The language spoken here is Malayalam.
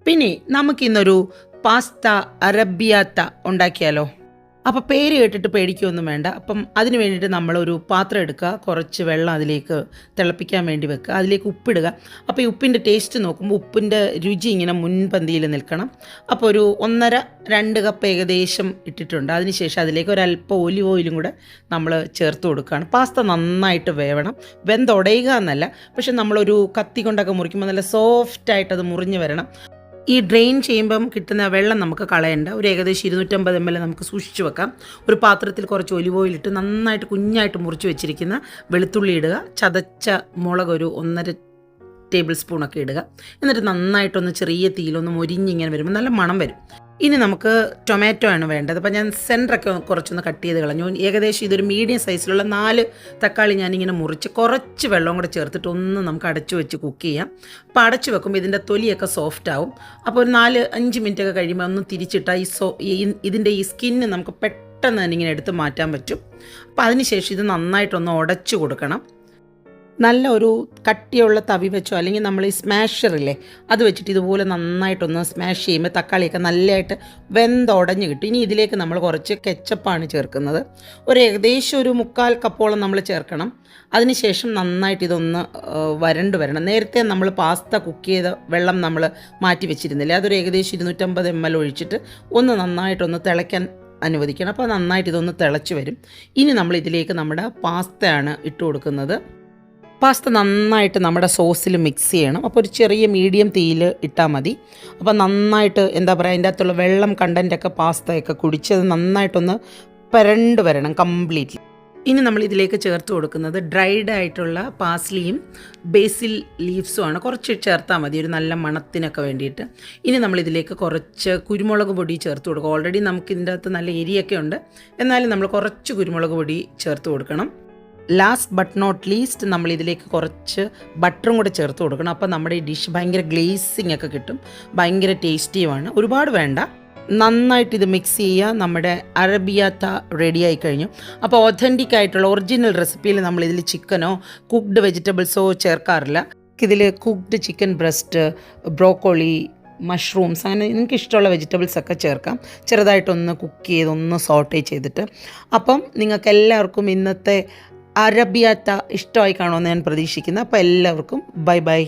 പിന്നെ നമുക്കിന്നൊരു പാസ്ത അറബിയാത്ത ഉണ്ടാക്കിയാലോ? അപ്പോൾ പേര് കേട്ടിട്ട് പേടിക്കുകയൊന്നും വേണ്ട. അപ്പം അതിന് വേണ്ടിയിട്ട് നമ്മളൊരു പാത്രം എടുക്കുക, കുറച്ച് വെള്ളം അതിലേക്ക് തിളപ്പിക്കാൻ വേണ്ടി വെക്കുക, അതിലേക്ക് ഉപ്പിടുക. അപ്പോൾ ഈ ഉപ്പിൻ്റെ ടേസ്റ്റ് നോക്കുമ്പോൾ ഉപ്പിൻ്റെ രുചി ഇങ്ങനെ മുൻപന്തിയിൽ നിൽക്കണം. അപ്പോൾ ഒരു 1.5-2 കപ്പ് ഏകദേശം ഇട്ടിട്ടുണ്ട്. അതിനുശേഷം അതിലേക്ക് ഒരല്പം ഒലിവ് ഓയിലും കൂടെ നമ്മൾ ചേർത്ത് കൊടുക്കുകയാണ്. പാസ്ത നന്നായിട്ട് വേവണം, വെന്തുടയുക എന്നല്ല, പക്ഷെ നമ്മളൊരു കത്തി കൊണ്ടൊക്കെ മുറിക്കുമ്പോൾ നല്ല സോഫ്റ്റായിട്ടത് മുറിഞ്ഞ് വരണം. ഈ ഡ്രെയിൻ ചെയ്യുമ്പം കിട്ടുന്ന വെള്ളം നമുക്ക് കളയണ്ട. ഒരു ഏകദേശം 250 ml നമുക്ക് സൂക്ഷിച്ച് വെക്കാം. ഒരു പാത്രത്തിൽ കുറച്ച് ഒലിവ് ഓയിൽ ഇട്ട് നന്നായിട്ട് കുഞ്ഞായിട്ട് മുറിച്ച് വെച്ചിരിക്കുന്ന വെളുത്തുള്ളി ഇടുക, ചതച്ച മുളക് ഒരു 1.5 ടേബിൾ സ്പൂണൊക്കെ ഇടുക. എന്നിട്ട് നന്നായിട്ടൊന്ന് ചെറിയ തീയിലൊന്ന് മൊരിഞ്ഞിങ്ങനെ വരുമ്പോൾ നല്ല മണം വരും. ഇനി നമുക്ക് ടൊമാറ്റോ ആണ് വേണ്ടത്. അപ്പോൾ ഞാൻ സെൻറ്ററൊക്കെ കുറച്ചൊന്ന് കട്ട് ചെയ്ത് കളഞ്ഞു. ഏകദേശം ഇതൊരു മീഡിയം സൈസിലുള്ള 4 തക്കാളി ഞാനിങ്ങനെ മുറിച്ച് കുറച്ച് വെള്ളം കൂടെ ചേർത്തിട്ട് ഒന്ന് നമുക്ക് അടച്ചു വെച്ച് കുക്ക് ചെയ്യാം. അപ്പോൾ അടച്ചു വെക്കുമ്പോൾ ഇതിൻ്റെ തൊലിയൊക്കെ സോഫ്റ്റ് ആവും. അപ്പോൾ ഒരു 4-5 മിനിറ്റൊക്കെ കഴിയുമ്പോൾ ഒന്ന് തിരിച്ചിട്ടാൽ ഇതിൻ്റെ ഈ സ്കിന്ന് നമുക്ക് പെട്ടെന്ന് തന്നെ ഇങ്ങനെ എടുത്ത് മാറ്റാൻ പറ്റും. അപ്പോൾ അതിനുശേഷം ഇത് നന്നായിട്ടൊന്ന് ഉടച്ചു കൊടുക്കണം. നല്ല ഒരു കട്ടിയുള്ള തവി വെച്ചോ അല്ലെങ്കിൽ നമ്മൾ ഈ സ്മാഷറില്ലേ അത് വെച്ചിട്ട് ഇതുപോലെ നന്നായിട്ടൊന്ന് സ്മാഷ് ചെയ്യുമ്പോൾ തക്കാളിയൊക്കെ നല്ലതായിട്ട് വെന്തുടഞ്ഞ് കിട്ടും. ഇനി ഇതിലേക്ക് നമ്മൾ കുറച്ച് കെച്ചപ്പാണ് ചേർക്കുന്നത്. ഒരു ഏകദേശം ഒരു 3/4 കപ്പോളം നമ്മൾ ചേർക്കണം. അതിനുശേഷം നന്നായിട്ട് ഇതൊന്ന് വരണ്ട് വരണം. നേരത്തെ നമ്മൾ പാസ്ത കുക്ക് ചെയ്ത വെള്ളം നമ്മൾ മാറ്റി വെച്ചിരുന്നില്ലേ, അതൊരു ഏകദേശം 250 ml ഒഴിച്ചിട്ട് ഒന്ന് നന്നായിട്ടൊന്ന് തിളയ്ക്കാൻ അനുവദിക്കണം. അപ്പോൾ നന്നായിട്ട് ഇതൊന്ന് തിളച്ച് വരും. ഇനി നമ്മൾ ഇതിലേക്ക് നമ്മുടെ പാസ്തയാണ് ഇട്ട് കൊടുക്കുന്നത്. പാസ്ത നന്നായിട്ട് നമ്മുടെ സോസിൽ മിക്സ് ചെയ്യണം. അപ്പോൾ ഒരു ചെറിയ മീഡിയം തീയിൽ ഇട്ടാൽ മതി. അപ്പോൾ നന്നായിട്ട് എന്താ പറയുക, അതിൻ്റെ അകത്തുള്ള വെള്ളം കണ്ടൻറ്റൊക്കെ പാസ്തയൊക്കെ കുടിച്ചത് നന്നായിട്ടൊന്ന് പരണ്ട് വരണം കംപ്ലീറ്റ്ലി. ഇനി നമ്മൾ ഇതിലേക്ക് ചേർത്ത് കൊടുക്കുന്നത് ഡ്രൈഡ് ആയിട്ടുള്ള പാസ്ലിയും ബേസിൽ ലീവ്സുമാണ്. കുറച്ച് ചേർത്താൽ മതി ഒരു നല്ല മണത്തിനൊക്കെ വേണ്ടിയിട്ട്. ഇനി നമ്മളിതിലേക്ക് കുറച്ച് കുരുമുളക് പൊടി ചേർത്ത് കൊടുക്കും. ഓൾറെഡി നമുക്ക് ഇതിൻ്റെ അകത്ത് നല്ല എരിയൊക്കെ ഉണ്ട്, എന്നാലും നമ്മൾ കുറച്ച് കുരുമുളക് പൊടി ചേർത്ത് കൊടുക്കണം. ലാസ്റ്റ് ബട്ട് നോട്ട് ലീസ്റ്റ് നമ്മൾ ഇതിലേക്ക് കുറച്ച് ബട്ടറും കൂടെ ചേർത്ത് കൊടുക്കണം. അപ്പോൾ നമ്മുടെ ഈ ഡിഷ് ഭയങ്കര ഗ്ലേസിങ് ഒക്കെ കിട്ടും, ഭയങ്കര ടേസ്റ്റിയുമാണ്. ഒരുപാട് വേണ്ട, നന്നായിട്ട് ഇത് മിക്സ് ചെയ്യുക. നമ്മുടെ അറബിയാത്ത റെഡിയായി കഴിഞ്ഞു. അപ്പോൾ ഒതൻറ്റിക് ആയിട്ടുള്ള ഒറിജിനൽ റെസിപ്പിയിൽ നമ്മളിതിൽ ചിക്കനോ കുക്ക്ഡ് വെജിറ്റബിൾസോ ചേർക്കാറില്ല. ഇതിൽ cooked chicken breast, broccoli, mushrooms, അങ്ങനെ നിങ്ങൾക്ക് ഇഷ്ടമുള്ള വെജിറ്റബിൾസൊക്കെ ചേർക്കാം. ചെറുതായിട്ടൊന്ന് കുക്ക് ചെയ്ത് ഒന്ന് സോട്ടേ ചെയ്തിട്ട്. അപ്പം നിങ്ങൾക്ക് എല്ലാവർക്കും ഇന്നത്തെ അറബിയാത്ത ഇഷ്ടമായി കാണുമെന്ന് ഞാൻ പ്രതീക്ഷിക്കുന്നു. അപ്പോൾ എല്ലാവർക്കും ബൈ ബൈ.